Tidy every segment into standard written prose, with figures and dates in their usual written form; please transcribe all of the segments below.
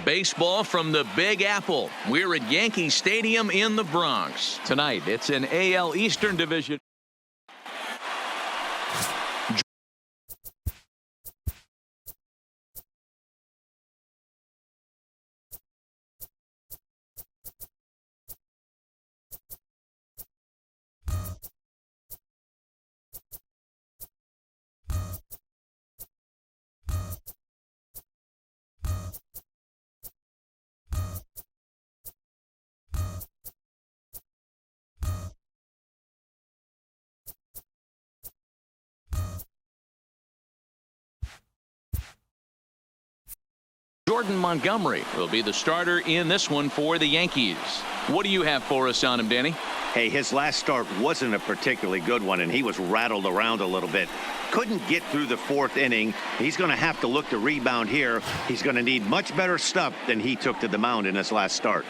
Baseball from the Big Apple. We're at Yankee Stadium in the Bronx. Tonight, it's an AL Eastern Division. Jordan Montgomery will be the starter in this one for the Yankees. What do you have for us on him, Danny? Hey, his last start wasn't a particularly good one, and he was rattled around a little bit. Couldn't get through the fourth inning. He's going to have to look to rebound here. He's going to need much better stuff than he took to the mound in his last start.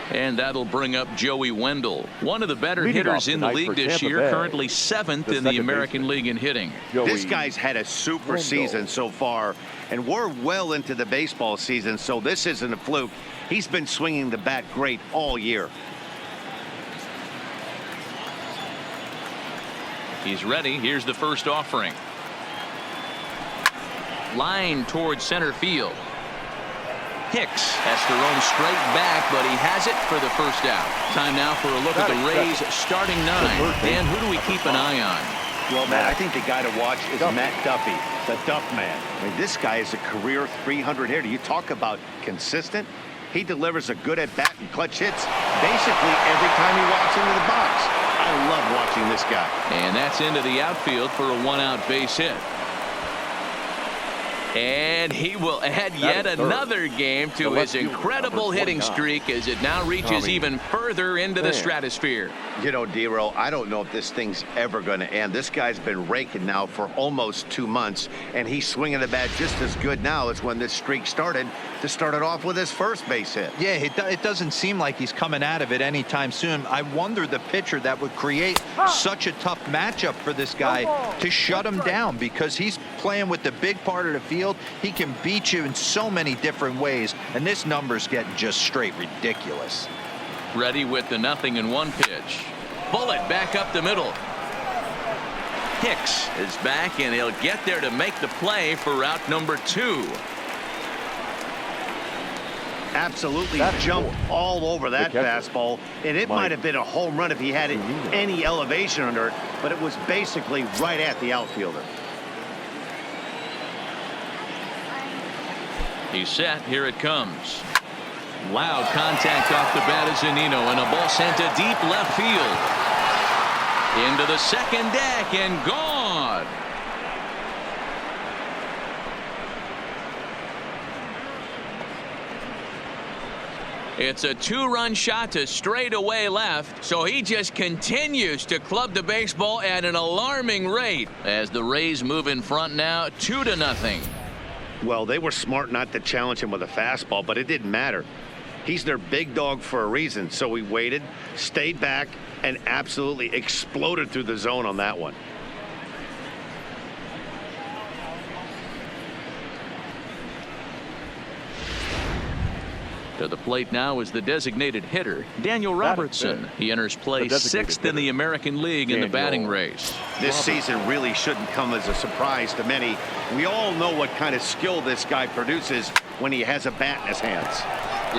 And that'll bring up Joey Wendell, one of the better hitters in the league this year, currently 7th in the American League in hitting. This guy's had a super season so far, and we're well into the baseball season, so this isn't a fluke. He's been swinging the bat great all year. He's ready. Here's the first offering. Line towards center field. Hicks has to roam straight back, but he has it for the first out. Time now for a look at the Rays starting 9. Dan, who do we keep an eye on? Well, Matt, I think the guy to watch is Matt Duffy, the Duff Man. I mean, this guy is a career 300 hitter. You talk about consistent. He delivers a good at-bat and clutch hits basically every time he walks into the box. I love watching this guy. And that's into the outfield for a 1-out base hit. And he will add yet another game to his incredible hitting streak as it now reaches even further into the stratosphere. You know, D-Row, I don't know if this thing's ever going to end. This guy's been raking now for almost 2 months, and he's swinging the bat just as good now as when this streak started, to start it off with his first base hit. Yeah, it doesn't seem like he's coming out of it anytime soon. I wonder the pitcher that would create such a tough matchup for this guy to shut him down, because he's playing with the big part of the field. He can beat you in so many different ways, and this number's getting just straight ridiculous. Ready with the 0-1 pitch. Bullet back up the middle. Hicks is back, and he'll get there to make the play for route number 2. Absolutely jumped all over that fastball, and it might have been a home run if he had any elevation under it, but it was basically right at the outfielder. He's set. Here it comes. Loud contact off the bat of Zunino, and a ball sent to deep left field. Into the second deck and gone. It's a 2-run shot to straightaway left, so he just continues to club the baseball at an alarming rate as the Rays move in front now 2-0. Well, they were smart not to challenge him with a fastball, but it didn't matter. He's their big dog for a reason, so he waited, stayed back, and absolutely exploded through the zone on that one. To the plate now is the designated hitter, Daniel Robertson. He enters play 6th in the American League in the batting race. This season really shouldn't come as a surprise to many. We all know what kind of skill this guy produces when he has a bat in his hands.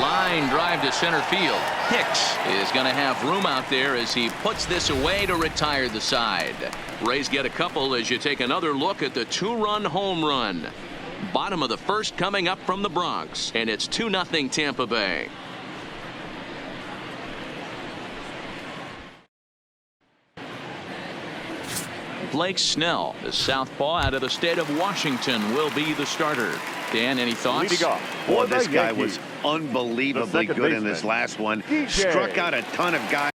Line drive to center field. Hicks is going to have room out there as he puts this away to retire the side. Rays get a couple as you take another look at the 2-run home run. Bottom of the first coming up from the Bronx, and it's 2-0 Tampa Bay. Blake Snell, the southpaw out of the state of Washington, will be the starter. Dan, any thoughts? Boy, this guy was unbelievably good in this last one. Struck out a ton of guys.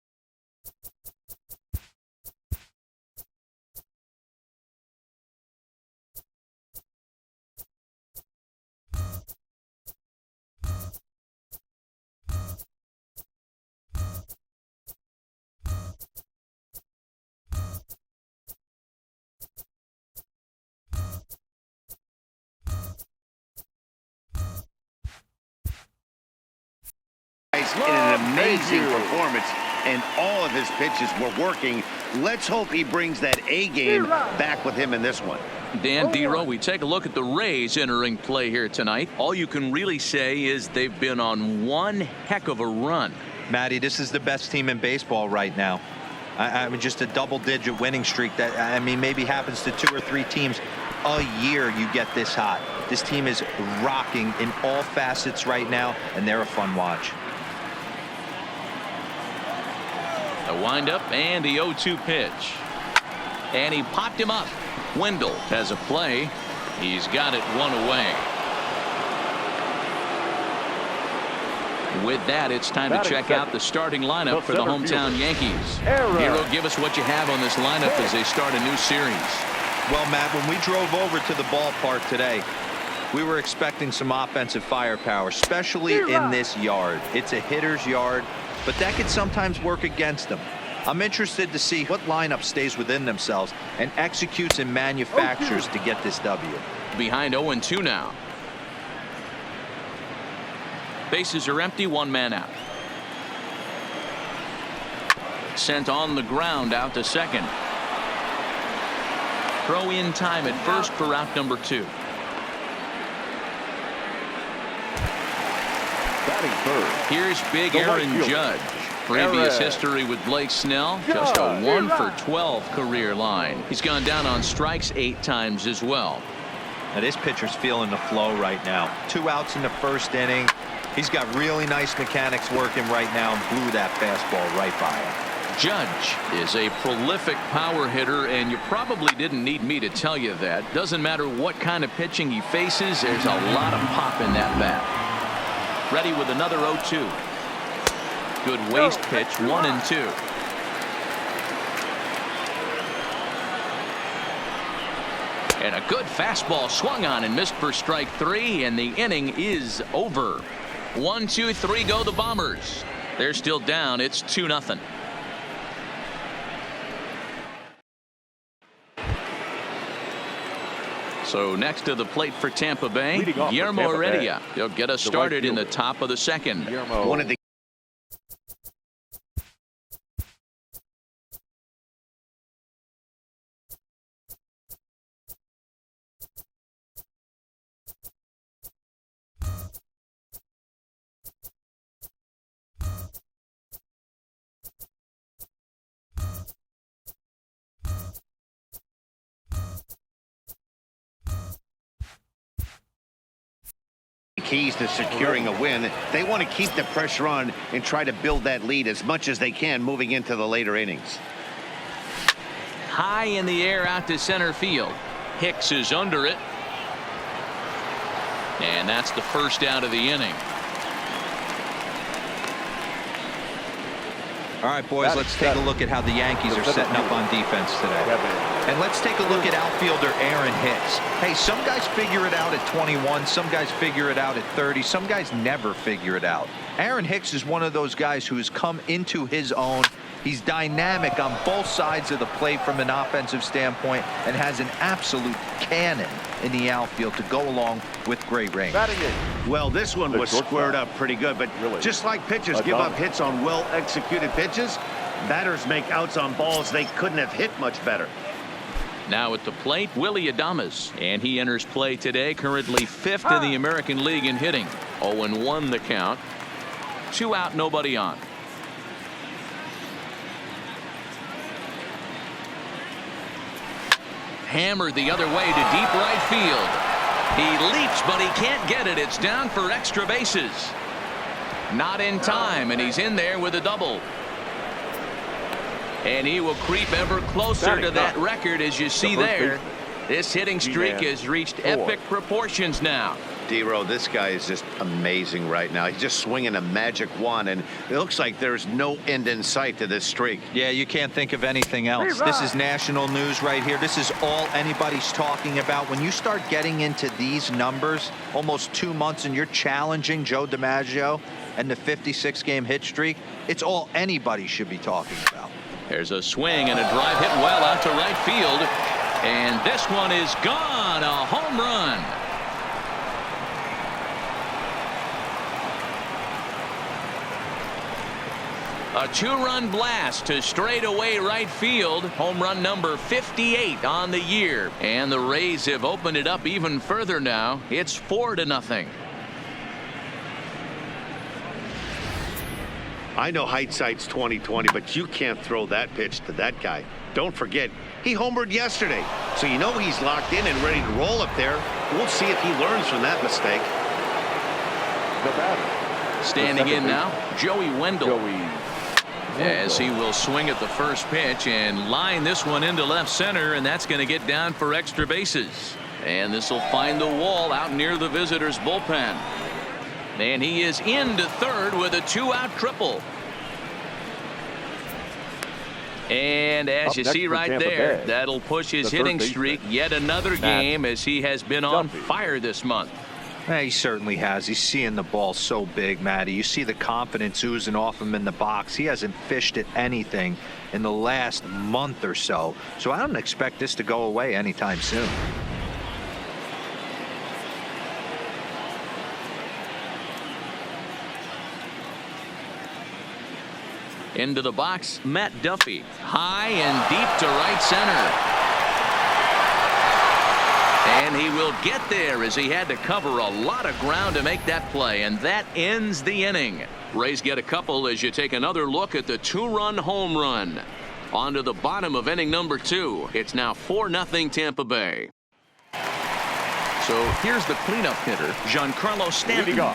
amazing performance, and all of his pitches were working. Let's hope he brings that A game back with him in this one. Dan Dero, we take a look at the Rays entering play here tonight. All you can really say is they've been on one heck of a run. Matty, this is the best team in baseball right now. I mean, just a double-digit winning streak that, I mean, maybe happens to 2 or 3 teams a year. You get this hot. This team is rocking in all facets right now, and they're a fun watch. The windup and the 0-2 pitch. And he popped him up. Wendell has a play. He's got it 1 away. With that, it's time to check out the starting lineup for the hometown Yankees. Hero, give us what you have on this lineup as they start a new series. Well, Matt, when we drove over to the ballpark today, we were expecting some offensive firepower, especially in this yard. It's a hitter's yard, but that could sometimes work against them. I'm interested to see what lineup stays within themselves and executes and manufactures to get this W. Behind 0-2 now. Bases are empty, 1 man out. Sent on the ground out to second. Throw in time at first for out number 2. Batting third. Here's big Aaron Judge. Previous history with Blake Snell, just a 1 for 12 career line. He's gone down on strikes 8 times as well. Now this pitcher's feeling the flow right now. 2 outs in the first inning. He's got really nice mechanics working right now and blew that fastball right by him. Judge is a prolific power hitter, and you probably didn't need me to tell you that. Doesn't matter what kind of pitching he faces, there's a lot of pop in that bat. Ready with another 0-2. Good waist pitch, 1-2. And a good fastball swung on and missed for strike 3, and the inning is over. 1, 2, 3 go the Bombers. They're still down. It's 2-0. So next to the plate for Tampa Bay, Guillermo Heredia. He'll get us started in the top of the second. One of the keys to securing a win. They want to keep the pressure on and try to build that lead as much as they can moving into the later innings. High in the air out to center field. Hicks is under it. And that's the first out of the inning. All right, boys, let's take a look at how the Yankees are setting up on defense today. And let's take a look at outfielder Aaron Hicks. Hey, some guys figure it out at 21. Some guys figure it out at 30. Some guys never figure it out. Aaron Hicks is one of those guys who has come into his own. He's dynamic on both sides of the plate from an offensive standpoint and has an absolute cannon in the outfield to go along with great range. Well, this one was squared up pretty good, but just like pitchers give up hits on well-executed pitches, batters make outs on balls they couldn't have hit much better. Now at the plate, Willie Adames, and he enters play today, currently 5th in the American League in hitting. 0-1 the count. 2 out, nobody on. Hammered the other way to deep right field. He leaps, but he can't get it. It's down for extra bases. Not in time, and he's in there with a double. And he will creep ever closer to that record, as you see there. This hitting streak has reached epic proportions now. Dero, this guy is just amazing right now. He's just swinging a magic wand, and it looks like there's no end in sight to this streak. Yeah, you can't think of anything else. This is national news right here. This is all anybody's talking about. When you start getting into these numbers, almost 2 months, and you're challenging Joe DiMaggio and the 56-game hit streak, it's all anybody should be talking about. There's a swing and a drive hit well out to right field. And this one is gone. A home run. A two-run blast to straightaway right field. Home run number 58 on the year. And the Rays have opened it up even further now. It's 4-0. I know hindsight's 20/20, but you can't throw that pitch to that guy. Don't forget, he homered yesterday. So you know he's locked in and ready to roll up there. We'll see if he learns from that mistake. The batter. Standing in now, Joey Wendell. As he will swing at the first pitch and line this one into left center, and that's going to get down for extra bases. And this will find the wall out near the visitors' bullpen. And he is into third with a 2-out triple. And as you see right there, that'll push his hitting streak yet another game, as he has been on fire this month. He certainly has. He's seeing the ball so big, Matty. You see the confidence oozing off him in the box. He hasn't fished at anything in the last month or so. So I don't expect this to go away anytime soon. Into the box, Matt Duffy. High and deep to right center. And he will get there, as he had to cover a lot of ground to make that play. And that ends the inning. Rays get a couple as you take another look at the two-run home run. On to the bottom of inning number 2. It's now 4-0 Tampa Bay. So here's the cleanup hitter, Giancarlo Stanton.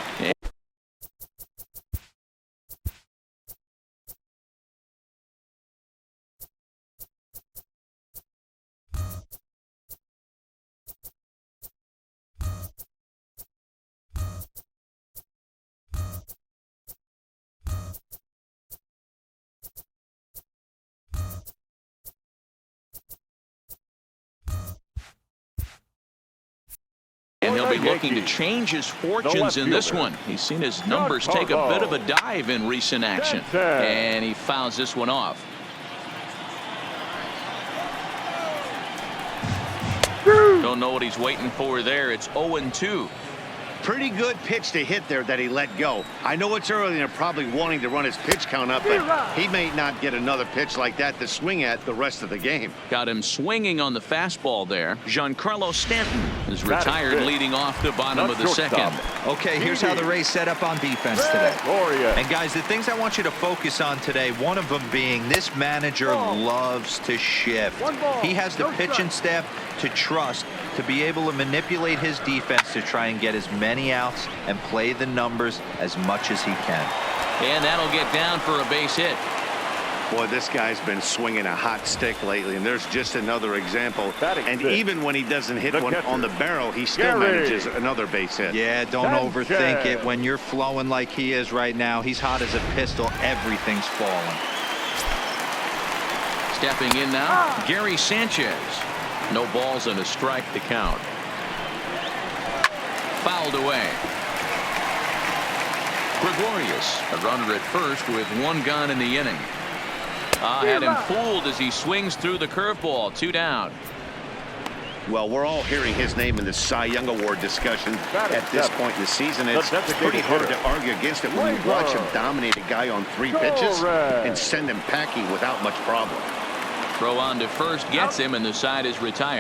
And he'll be looking to change his fortunes in this one. He's seen his numbers take a bit of a dive in recent action. And he fouls this one off. Don't know what he's waiting for there. It's 0-2. Pretty good pitch to hit there that he let go. I know it's early and they're probably wanting to run his pitch count up, but he may not get another pitch like that to swing at the rest of the game. Got him swinging on the fastball there. Giancarlo Stanton is retired, leading off the bottom of the second. Okay, here's how the Rays set up on defense today. And guys, the things I want you to focus on today, one of them being this manager loves to shift. He has the pitching staff to trust to be able to manipulate his defense to try and get as many outs and play the numbers as much as he can. And that'll get down for a base hit. Boy, this guy's been swinging a hot stick lately, and there's just another example. And even when he doesn't hit one on the barrel, he still manages another base hit. Yeah, don't overthink it. When you're flowing like he is right now, he's hot as a pistol. Everything's falling. Stepping in now, Gary Sanchez. No balls and a strike to count. Fouled away. Gregorius, a runner at first with one gone in the inning. Had him fooled as he swings through the curveball. 2 down. Well, we're all hearing his name in the Cy Young Award discussion at this point in the season. It's pretty hard to argue against it when you watch him dominate a guy on 3 pitches and send him packing without much problem. Throw on to first gets him, and the side is retired.